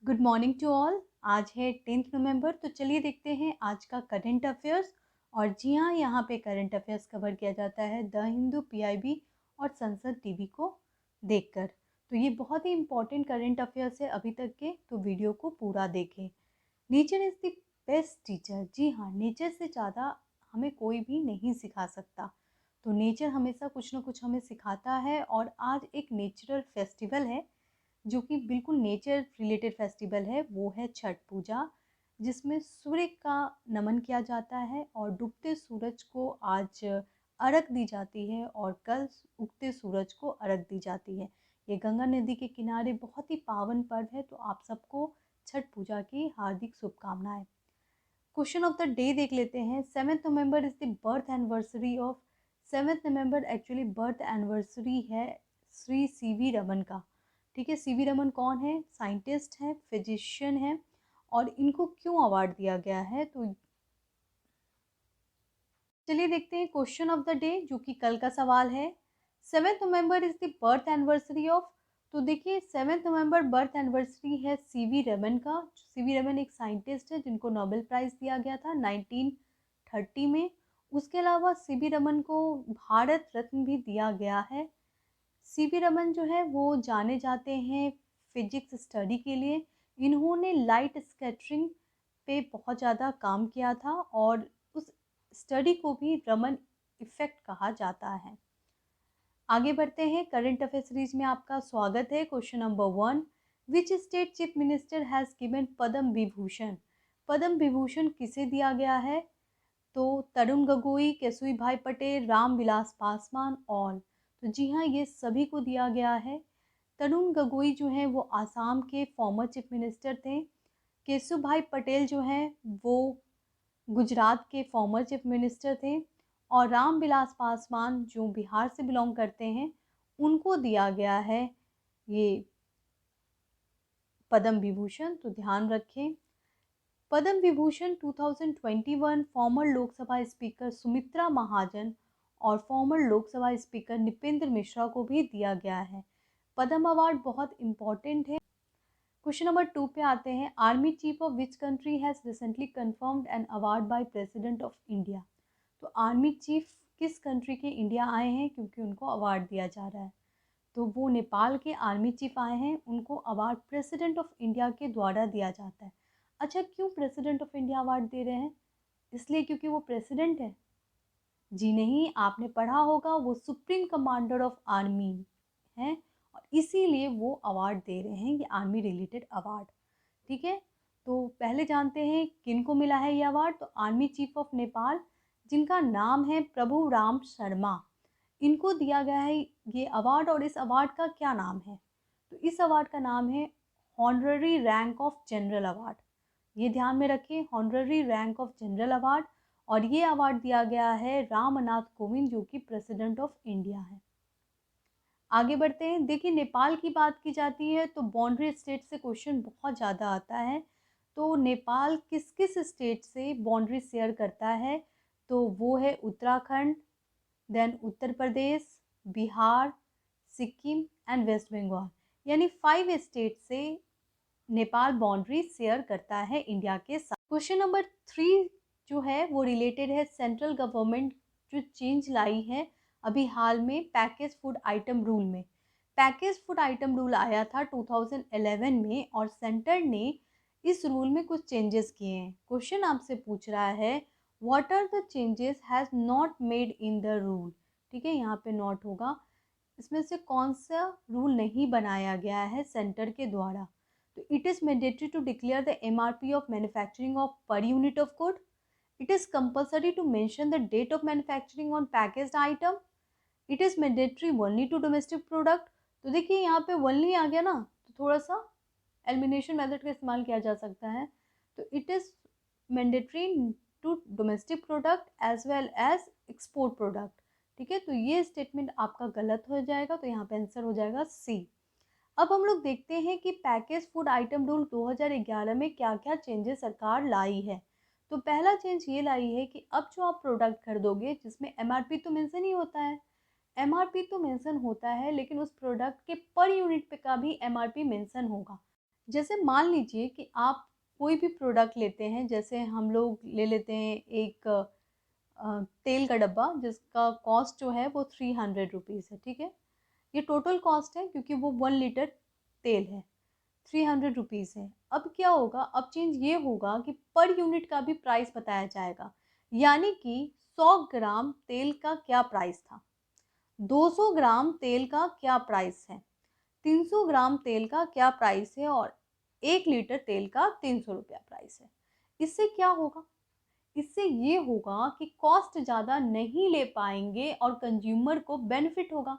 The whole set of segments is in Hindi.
Good morning to all. आज है 10 नवंबर, तो चलिए देखते हैं आज का करंट अफेयर्स। और जी हाँ, यहाँ पे करंट अफेयर्स कवर किया जाता है द हिंदू, पीआईबी और संसद टीवी को देखकर। तो ये बहुत ही इंपॉर्टेंट करंट अफेयर्स है अभी तक के, तो वीडियो को पूरा देखें। Nature is the best teacher. जी हाँ, नेचर से ज़्यादा हमें कोई भी नहीं सिखा सकता। तो नेचर हमेशा कुछ ना कुछ हमें सिखाता है। और आज एक नेचुरल फेस्टिवल है जो कि बिल्कुल नेचर रिलेटेड फेस्टिवल है, वो है छठ पूजा, जिसमें सूर्य का नमन किया जाता है और डूबते सूरज को आज अर्घ दी जाती है और कल उगते सूरज को अर्घ दी जाती है। ये गंगा नदी के किनारे बहुत ही पावन पर्व है, तो आप सबको छठ पूजा की हार्दिक शुभकामनाएं। क्वेश्चन ऑफ द डे देख लेते हैं। 7 November is the birth anniversary of 7 November actually birth anniversary है श्री सीवी रमन का। ठीक है, सीवी रमन कौन है? साइंटिस्ट है, फिजिशियन है। और इनको क्यों अवार्ड दिया गया है, तो चलिए देखते हैं क्वेश्चन ऑफ द डे, जो कि कल का सवाल है। 7 November is the birth anniversary of. तो देखिए, 7 नवंबर बर्थ एनिवर्सरी है सीवी रमन का। सीवी रमन एक साइंटिस्ट है जिनको नोबेल प्राइज दिया गया था 1930 में। उसके अलावा सीवी रमन को भारत रत्न भी दिया गया है। सीवी रमन जो है वो जाने जाते हैं फिजिक्स स्टडी के लिए। इन्होंने लाइट स्कैटरिंग पे बहुत ज़्यादा काम किया था और उस स्टडी को भी रमन इफेक्ट कहा जाता है। आगे बढ़ते हैं, करंट अफेयर सीरीज में आपका स्वागत है। Question number 1, which state chief minister has given Padma Vibhushan? Padma Vibhushan किसे दिया गया है? तो तरुण गोगोई, केशुई भाई पटेल, रामविलास पासवान और तो जी हाँ, ये सभी को दिया गया है। तरुण गोगोई जो है वो आसाम के फॉर्मर चीफ मिनिस्टर थे। केशु भाई पटेल जो हैं वो गुजरात के फॉर्मर चीफ मिनिस्टर थे। और रामविलास पासवान जो बिहार से बिलोंग करते हैं, उनको दिया गया है ये पद्म विभूषण, तो ध्यान रखें। पद्म विभूषण 2021 फॉर्मर लोकसभा स्पीकर सुमित्रा महाजन और फॉर्मर लोकसभा स्पीकर निपेंद्र मिश्रा को भी दिया गया है। पद्म अवार्ड बहुत इंपॉर्टेंट है। क्वेश्चन नंबर 2 पे आते हैं। Army chief of which country has recently confirmed an award by president of India? तो आर्मी चीफ किस कंट्री के इंडिया आए हैं क्योंकि उनको अवार्ड दिया जा रहा है? तो वो नेपाल के आर्मी चीफ आए हैं, उनको अवार्ड प्रेसिडेंट ऑफ इंडिया के द्वारा दिया जाता है। अच्छा, क्यों प्रेसिडेंट ऑफ इंडिया अवार्ड दे रहे हैं? इसलिए क्योंकि वो प्रेसिडेंट है? जी नहीं, आपने पढ़ा होगा वो सुप्रीम कमांडर ऑफ आर्मी हैं और इसीलिए वो अवार्ड दे रहे हैं, ये आर्मी रिलेटेड अवार्ड। ठीक है, तो पहले जानते हैं किन को मिला है ये अवार्ड। तो आर्मी चीफ ऑफ नेपाल, जिनका नाम है प्रभु राम शर्मा, इनको दिया गया है ये अवार्ड। और इस अवार्ड का क्या नाम है? तो इस अवार्ड का नाम है honorary rank of general award. ये ध्यान में रखें, honorary rank of general award. और ये अवार्ड दिया गया है रामनाथ कोविंद, जो कि प्रेसिडेंट ऑफ इंडिया है। आगे बढ़ते हैं। देखिए, नेपाल की बात की जाती है तो बाउंड्री स्टेट से क्वेश्चन बहुत ज़्यादा आता है। तो नेपाल किस किस स्टेट से बाउंड्री शेयर करता है? तो वो है Uttarakhand, then Uttar Pradesh, Bihar, Sikkim and west Bengal. यानी 5 स्टेट से नेपाल बाउंड्री शेयर करता है इंडिया के साथ। क्वेश्चन नंबर 3 जो है वो रिलेटेड है सेंट्रल गवर्नमेंट जो चेंज लाई है अभी हाल में पैकेज फूड आइटम रूल में। पैकेज फूड आइटम रूल आया था 2011 में और सेंटर ने इस रूल में कुछ चेंजेस किए हैं। क्वेश्चन आपसे पूछ रहा है what are the changes has not made in the rule? ठीक है, यहाँ पे नॉट होगा। इसमें से कौन सा रूल नहीं बनाया गया है सेंटर के द्वारा? तो it is mandatory to declare the MRP of manufacturing of per unit of good. It is compulsory to mention the date of manufacturing on packaged item. It is mandatory only to domestic product. तो देखिए यहाँ पे only आ गया ना, तो थोड़ा सा एलिमिनेशन मेथड का इस्तेमाल किया जा सकता है। तो it is mandatory to domestic product as well as export product। ठीक है, तो ये स्टेटमेंट आपका गलत हो जाएगा, तो यहाँ पे आंसर हो जाएगा सी। अब हम लोग देखते हैं कि पैकेज फूड आइटम रूल 2011 में क्या क्या चेंजेस सरकार लाई है। तो पहला चेंज ये लाई है कि अब जो आप प्रोडक्ट खरीदोगे जिसमें एमआरपी तो मेंशन ही होता है, एमआरपी तो मेंशन होता है, लेकिन उस प्रोडक्ट के पर यूनिट पे का भी एमआरपी मेंशन होगा। जैसे मान लीजिए कि आप कोई भी प्रोडक्ट लेते हैं, जैसे हम लोग ले लेते हैं एक तेल का डब्बा जिसका कॉस्ट जो है वो 300 रुपीज़ है, ठीक है। ये टोटल कॉस्ट है क्योंकि वो 1 लीटर तेल है, 300 रुपीज़ है। अब क्या होगा, अब चेंज ये होगा कि पर यूनिट का भी प्राइस बताया जाएगा, यानी कि 100 ग्राम तेल का क्या प्राइस था, 200 ग्राम तेल का क्या प्राइस है, 300 ग्राम तेल का क्या प्राइस है और 1 लीटर तेल का 300 रुपया प्राइस है। इससे क्या होगा, इससे ये होगा कि कॉस्ट ज़्यादा नहीं ले पाएंगे और कंज्यूमर को बेनिफिट होगा,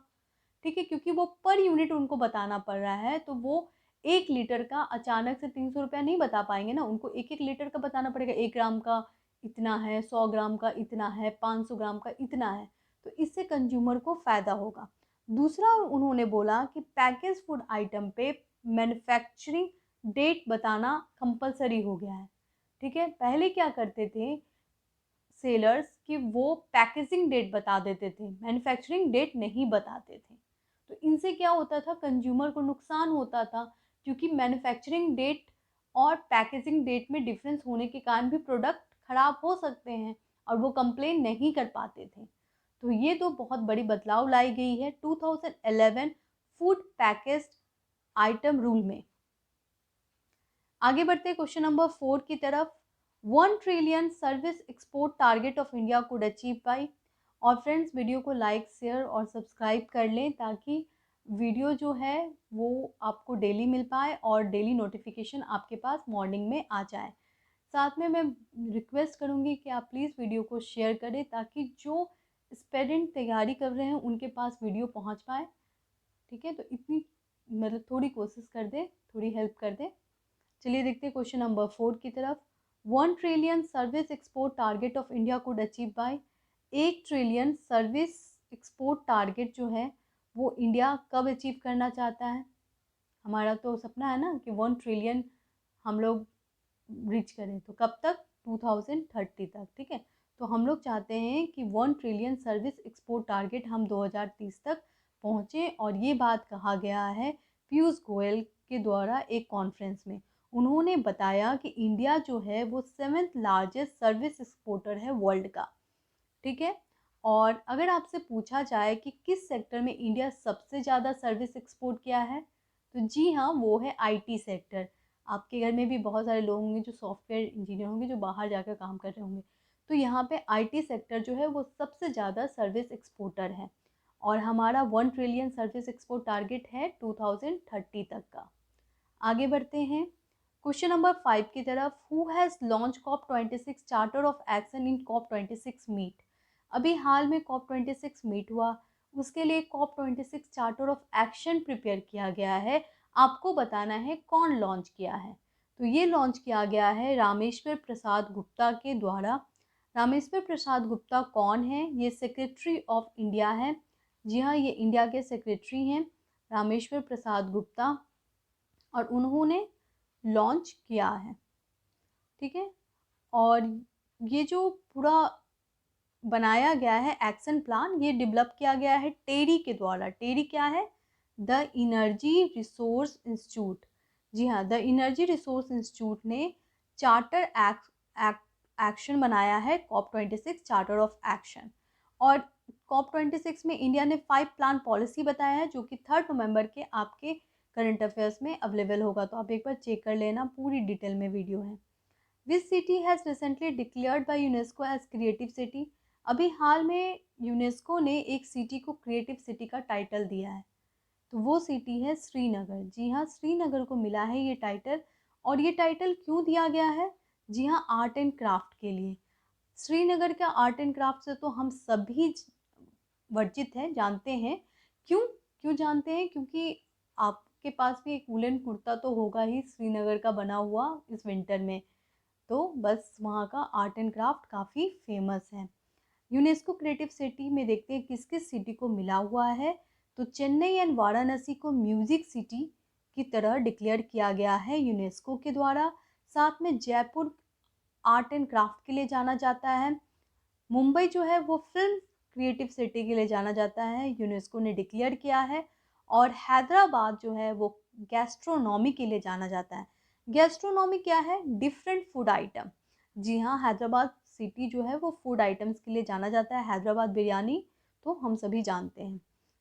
ठीक है, क्योंकि वो पर यूनिट उनको बताना पड़ रहा है, तो वो 1 लीटर का अचानक से 300 रुपया नहीं बता पाएंगे ना, उनको एक एक लीटर का बताना पड़ेगा, 1 ग्राम का इतना है, 100 ग्राम का इतना है, 500 ग्राम का इतना है, तो इससे कंज्यूमर को फ़ायदा होगा। दूसरा उन्होंने बोला कि पैकेज फूड आइटम पे मैन्युफैक्चरिंग डेट बताना कंपलसरी हो गया है, ठीक है। पहले क्या करते थे सेलर्स कि वो पैकेजिंग डेट बता देते थे, मैन्युफैक्चरिंग डेट नहीं बताते थे, तो इनसे क्या होता था, कंज्यूमर को नुकसान होता था, क्योंकि मैन्युफैक्चरिंग डेट और पैकेजिंग डेट में डिफरेंस होने के कारण भी प्रोडक्ट खराब हो सकते हैं और वो कंप्लेन नहीं कर पाते थे। तो ये तो बहुत बड़ी बदलाव लाई गई है 2011 फूड पैकेज्ड आइटम रूल में। आगे बढ़ते क्वेश्चन नंबर 4 की तरफ। 1 trillion service export target of India could achieve by. और फ्रेंड्स, वीडियो को लाइक शेयर और सब्सक्राइब कर लें ताकि वीडियो जो है वो आपको डेली मिल पाए और डेली नोटिफिकेशन आपके पास मॉर्निंग में आ जाए। साथ में मैं रिक्वेस्ट करूँगी कि आप प्लीज़ वीडियो को शेयर करें ताकि जो एस्पिरेंट तैयारी कर रहे हैं उनके पास वीडियो पहुँच पाए, ठीक है। तो इतनी मतलब थोड़ी कोशिश कर दे, थोड़ी हेल्प कर दे। चलिए देखते हैं क्वेश्चन नंबर 4 की तरफ। 1 trillion service export target of India could achieve by. 1 trillion service export target जो है वो इंडिया कब अचीव करना चाहता है। हमारा तो सपना है ना कि 1 ट्रिलियन हम लोग रीच करें, तो कब तक, 2030 तक, ठीक है। तो हम लोग चाहते हैं कि 1 ट्रिलियन सर्विस एक्सपोर्ट टारगेट हम 2030 तक पहुँचें, और ये बात कहा गया है पीयूष गोयल के द्वारा एक कॉन्फ्रेंस में। उन्होंने बताया कि इंडिया जो है वो 7th लार्जेस्ट सर्विस एक्सपोर्टर है वर्ल्ड का, ठीक है। और अगर आपसे पूछा जाए कि किस सेक्टर में इंडिया सबसे ज़्यादा सर्विस एक्सपोर्ट किया है, तो जी हाँ, वो है आईटी सेक्टर। आपके घर में भी बहुत सारे लोग होंगे जो सॉफ्टवेयर इंजीनियर होंगे, जो बाहर जाकर काम कर रहे होंगे, तो यहाँ पे आईटी सेक्टर जो है वो सबसे ज़्यादा सर्विस एक्सपोर्टर है, और हमारा 1 ट्रिलियन सर्विस एक्सपोर्ट टारगेट है 2030 तक का। आगे बढ़ते हैं क्वेश्चन नंबर 5 की तरफ। Who has launch COP26 charter of action in COP26 meet. अभी हाल में COP26 मीट हुआ, उसके लिए COP26 charter of action prepare किया गया है। आपको बताना है कौन लॉन्च किया है। तो ये लॉन्च किया गया है रामेश्वर प्रसाद गुप्ता के द्वारा। रामेश्वर प्रसाद गुप्ता कौन है, ये सेक्रेटरी ऑफ इंडिया है। जी हाँ, ये इंडिया के सेक्रेटरी हैं रामेश्वर प्रसाद गुप्ता, और उन्होंने लॉन्च किया है, ठीक है। और ये जो पूरा बनाया गया है एक्शन प्लान, ये डेवलप किया गया है टेरी के द्वारा। टेरी क्या है, द एनर्जी रिसोर्स इंस्टीट्यूट। जी हाँ, द एनर्जी रिसोर्स इंस्टीट्यूट ने चार्टर एक्शन बनाया है COP26 चार्टर ऑफ एक्शन। और COP26 में इंडिया ने 5 प्लान पॉलिसी बताया है, जो कि 3 नवंबर के आपके करंट अफेयर्स में अवेलेबल होगा, तो आप एक बार चेक कर लेना, पूरी डिटेल में वीडियो है। Which city has recently declared by UNESCO as creative city. अभी हाल में यूनेस्को ने एक सिटी को क्रिएटिव सिटी का टाइटल दिया है, तो वो सिटी है श्रीनगर। जी हाँ, श्रीनगर को मिला है ये टाइटल। और ये टाइटल क्यों दिया गया है, जी हाँ, आर्ट एंड क्राफ्ट के लिए। श्रीनगर का आर्ट एंड क्राफ्ट से तो हम सभी वर्जित हैं, जानते हैं। क्यों क्यों जानते हैं, क्योंकि आपके पास भी एक वुलन कुर्ता तो होगा ही श्रीनगर का बना हुआ इस विंटर में, तो बस वहाँ का आर्ट एंड क्राफ्ट काफ़ी फेमस है। यूनेस्को क्रिएटिव सिटी में देखते हैं किस किस सिटी को मिला हुआ है। तो चेन्नई एंड वाराणसी को म्यूजिक सिटी की तरह डिक्लेयर किया गया है यूनेस्को के द्वारा। साथ में जयपुर आर्ट एंड क्राफ्ट के लिए जाना जाता है। मुंबई जो है वो फिल्म क्रिएटिव सिटी के लिए जाना जाता है, यूनेस्को ने डिक्लेयर किया है। और हैदराबाद जो है वो गैस्ट्रोनॉमी के लिए जाना जाता है। गैस्ट्रोनॉमी क्या है? Different food item. जी हाँ, हैदराबाद सिटी जो है वो फूड आइटम्स के लिए जाना जाता है। हैदराबाद बिरयानी तो हम सभी जानते हैं।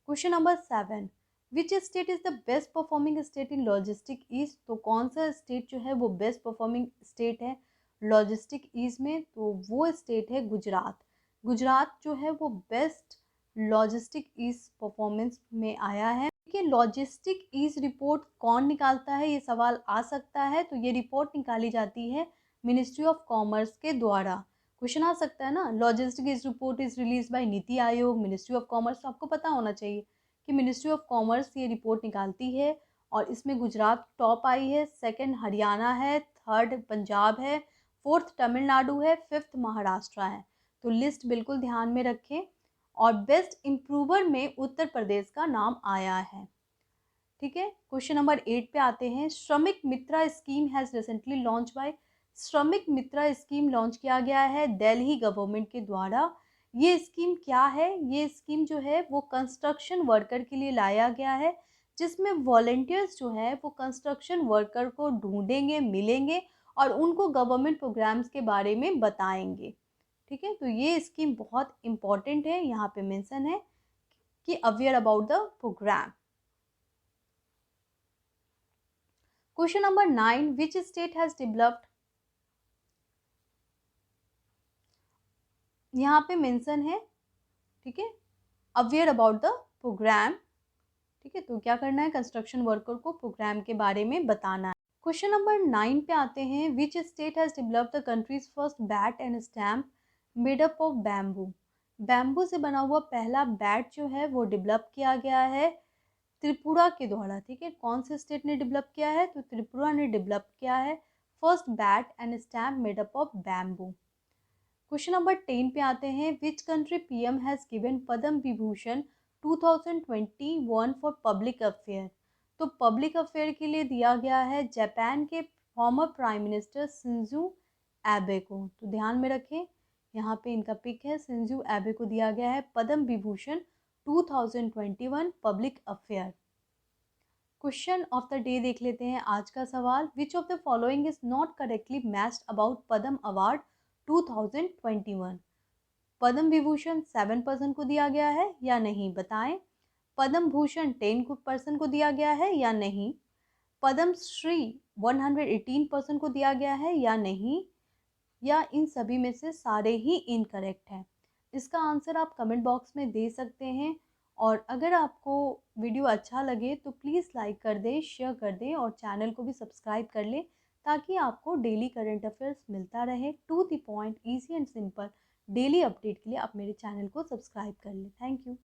Question number 7, which state is the best performing state in logistic ease? तो कौन सा स्टेट जो है वो बेस्ट परफॉर्मिंग स्टेट है लॉजिस्टिक ईज में? तो वो स्टेट है गुजरात। गुजरात जो है वो बेस्ट लॉजिस्टिक ईज परफॉर्मेंस में आया है। कि लॉजिस्टिक ईज रिपोर्ट कौन निकालता है, ये सवाल आ सकता है। तो ये रिपोर्ट निकाली जाती है मिनिस्ट्री ऑफ कॉमर्स के द्वारा। क्वेश्चन आ सकता है ना, logistic ease report is release by NITI Aayog, ministry of commerce. तो आपको पता होना चाहिए कि मिनिस्ट्री ऑफ कॉमर्स ये रिपोर्ट निकालती है और इसमें गुजरात टॉप आई है, सेकंड हरियाणा है, थर्ड पंजाब है, फोर्थ तमिलनाडु है, फिफ्थ महाराष्ट्र है। तो लिस्ट बिल्कुल ध्यान में रखें। और बेस्ट इम्प्रूवर में उत्तर प्रदेश का नाम आया है। ठीक है, क्वेश्चन नंबर 8 पे आते हैं। Shramik Mitra scheme has recently launch by. Shramik Mitra scheme launch किया गया है दिल्ली गवर्नमेंट के द्वारा। ये स्कीम क्या है? ये स्कीम जो है वो कंस्ट्रक्शन वर्कर के लिए लाया गया है, जिसमें वॉलंटियर्स जो है वो कंस्ट्रक्शन वर्कर को ढूंढेंगे, मिलेंगे और उनको गवर्नमेंट प्रोग्राम्स के बारे में बताएंगे। ठीक है, तो ये स्कीम बहुत इंपॉर्टेंट है, यहाँ पे मेंशन है कि aware about the programme. Question number 9, which state has developed? यहाँ पे मेंशन है, ठीक है, अवेयर अबाउट द प्रोग्राम। ठीक है, तो क्या करना है, कंस्ट्रक्शन वर्कर को प्रोग्राम के बारे में बताना है। क्वेश्चन नंबर 9 पे आते हैं। विच state has developed the countries first bat and stamp made up of bamboo? Bamboo से बना हुआ पहला बैट जो है वो डेवलप किया गया है त्रिपुरा के द्वारा। ठीक है, कौन से स्टेट ने डेवलप किया है? तो त्रिपुरा ने डेवलप किया है first bat and stamp made up of bamboo. Question number 10 पे आते हैं। Which country PM has given Padma Vibhushan 2021 for public affair? तो पब्लिक अफेयर के लिए दिया गया है जापान के फॉर्मर प्राइम मिनिस्टर शिंजो एबे को। तो ध्यान में रखें, यहाँ पे इनका पिक है, शिंजो एबे को दिया गया है Padma Vibhushan 2021 public affair. Question of the day देख लेते हैं आज का सवाल। Which of the following is not correctly matched about Padma award 2021? Padma Vibhushan 7 person को दिया गया है या नहीं, बताएं। पद्म भूषण 10 पर्सन को दिया गया है या नहीं। पद्म श्री 118 पर्सन को दिया गया है या नहीं, या इन सभी में से सारे ही इनकरेक्ट हैं। इसका आंसर आप कमेंट बॉक्स में दे सकते हैं। और अगर आपको वीडियो अच्छा लगे तो प्लीज़ लाइक कर दें, शेयर कर दें और चैनल को भी सब्सक्राइब कर लें, ताकि आपको डेली करंट अफेयर्स मिलता रहे to the point, easy and simple. Daily update के लिए आप मेरे चैनल को सब्सक्राइब कर लें। Thank you.